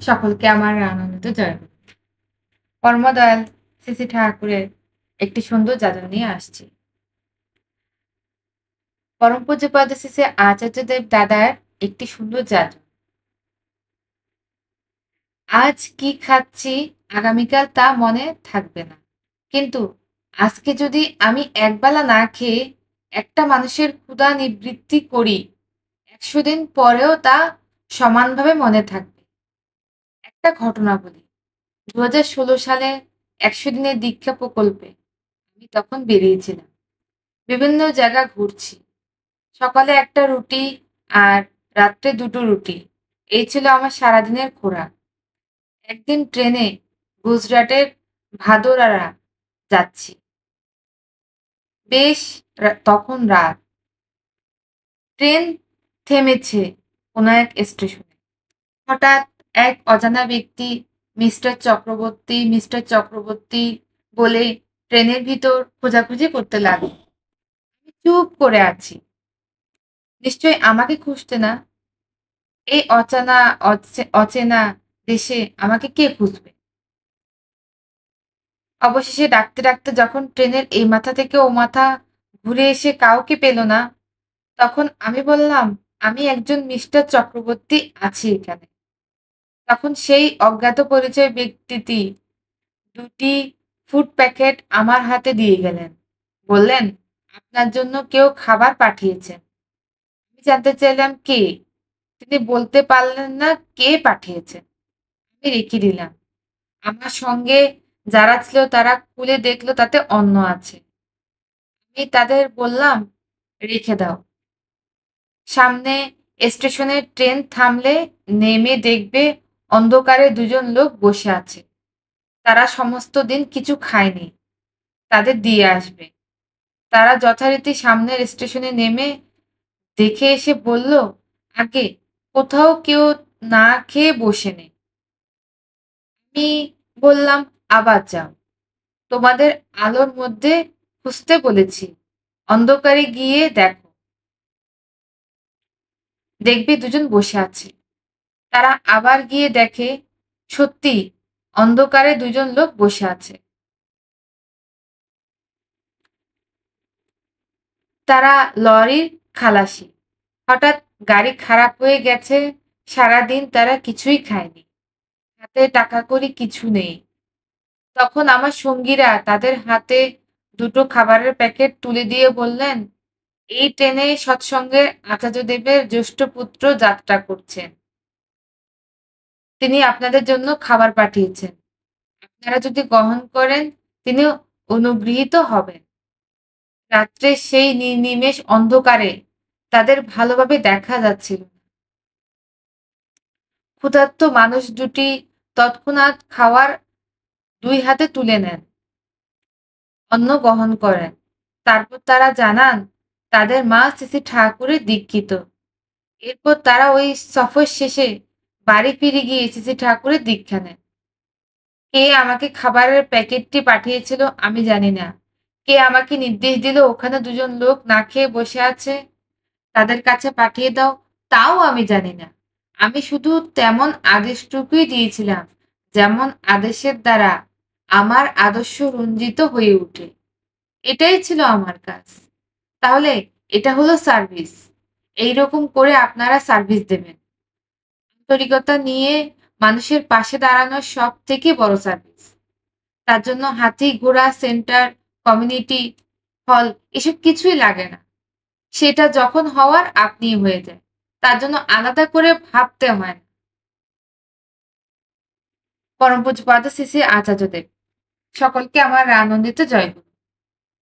সকলকে আমার আনন্দিত জয়গুরু। পরমদয়াল শ্রী শ্রী ঠাকুরের একটি সুন্দর যাজন নিয়ে আসছি। পরম পূজ্যপাদ শ্রী শ্রী আচার্যদেব দাদার একটি সুন্দর যাজন। আজ কি খাচ্ছি আগামীকাল তা মনে থাকবে না, কিন্তু আজকে যদি আমি একবেলা না খেয়ে একটা মানুষের ক্ষুধা নিবৃত্তি করি, ১০০ দিন পরেও তা সমানভাবে মনে থাকবে। একটা ঘটনা বলি। ২০১৬ সালে ১০০ দিনের দীক্ষা প্রকল্পে আমি তখন বেরিয়েছিলাম। বিভিন্ন জায়গা ঘুরছি। সকালে একটা রুটি আর রাত্রে ২ টো রুটি। এই ছিল আমার সারাদিনের খোরাক। একদিন ট্রেনে গুজরাটের ভাদোদারা যাচ্ছি। বেশ তখন রাত। ট্রেন থেমেছে কোনো এক স্টেশনে। হঠাৎ এক অজানা ব্যক্তি মিস্টার চক্রবর্তী, মিস্টার চক্রবর্তী বলে ট্রেনের ভিতর খোঁজাখুঁজি করতে লাগল। আমি চুপ করে আছি। নিশ্চয়ই আমাকে খুঁজতে না। এই অচেনা দেশে আমাকে কে খুঁজবে? অবশেষে ডাকতে, ডাকতে যখন ট্রেনের এই মাথা থেকে ও মাথা ঘুরে এসে কাউকে পেল না, তখন আমি বললাম, "আমি একজন মিস্টার চক্রবর্তী আছি এখানে।" তখন সেই অজ্ঞাত পরিচয় ব্যক্তিটি ২ টি ফুড প্যাকেট আমার হাতে দিয়ে গেলেন। বললেন, "আপনার জন্য কেউ খাবার পাঠিয়েছেন।" আমি জানতে চাইলাম কে? তিনি বলতে পারলেন না কে পাঠিয়েছেন। আমি রেখে দিলাম। আমার সঙ্গে যারা ছিল তারা খুলে দেখল তাতে অন্ন আছে। আমি তাদের বললাম, "রেখে দাও। সামনে স্টেশনে ট্রেন থামলে নেমে দেখবে অন্ধকারে ২ জন লোক বসে আছে। তারা সমস্ত দিন কিছু খায়নি। তাদের দিয়ে আসবে।" তারা যথারীতি সামনের স্টেশনে নেমে দেখে এসে বলল, "আগে কোথাও কেউ না খেয়ে বসে নেই।" আমি বললাম, "আবার যাও। তোমাদের আলোর মধ্যে খুঁজতে বলেছি। অন্ধকারে গিয়ে দেখো। দেখবে ২ জন বসে আছে।" তারা আবার গিয়ে দেখে, সত্যিই অন্ধকারে ২ জন লোক বসে আছে। তারা লরির খালাসি। হঠাৎ গাড়ি খারাপ হয়ে গেছে, সারাদিন তারা কিছুই খায়নি। হাতে টাকাকড়ি কিছু নেই। তখন আমার সঙ্গীরা তাদের হাতে ২ টো খাবারের প্যাকেট তুলে দিয়ে বললেন, "এই ট্রেনে সৎসঙ্গের আচার্যদেবের জ্যেষ্ঠ পুত্র যাত্রা করছেন। তিনি আপনাদের জন্য খাবার পাঠিয়েছেন। আপনারা যদি গ্রহণ করেন, তিনি অনুগৃহীত হবেন।" রাত্রে সেই নির্নিমেষ অন্ধকারে তাদের ভালোভাবে দেখা যাচ্ছিল না। ক্ষুধার্ত মানুষ দুটি তৎক্ষণাৎ খাওয়ার ২ হাতে তুলে নেন। অন্ন গ্রহণ করেন। তারপর তারা জানান তাদের মা শ্রী শ্রী ঠাকুরে দীক্ষিত। এরপর তারা ওই সফর শেষে বাড়ি ফিরে গিয়ে শ্রী শ্রী ঠাকুরের দীক্ষা নেন। কে আমাকে খাবারের প্যাকেটটি পাঠিয়েছিল আমি জানি না। কে আমাকে নির্দেশ দিল ওখানে ২ জন লোক না খেয়ে বসে আছে, তাদের কাছে পাঠিয়ে দাও, তাও আমি জানি না। আমি শুধু তেমন আদেশটুকুই দিয়েছিলাম, যেমন আদেশের দ্বারা আমার আদর্শ রঞ্জিত হয়ে ওঠে। এটাই ছিল আমার কাজ। তাহলে এটা হলো সার্ভিস। এইরকম করে আপনারা সার্ভিস দেবেন। আন্তরিকতা নিয়ে মানুষের পাশে দাঁড়ানো সবথেকে বড় সার্ভিস। তার জন্য হাতি, ঘোড়া, সেন্টার, কমিউনিটি হল এসব কিছুই লাগে না। সেটা যখন হওয়ার আপনিই হয়ে যায়। তার জন্য আলাদা করে ভাবতে হয় না। পরম পূজ্যপাদ শ্রী শ্রী আচার্যদেব। সকলকে আমার আনন্দিত জয়গুরু।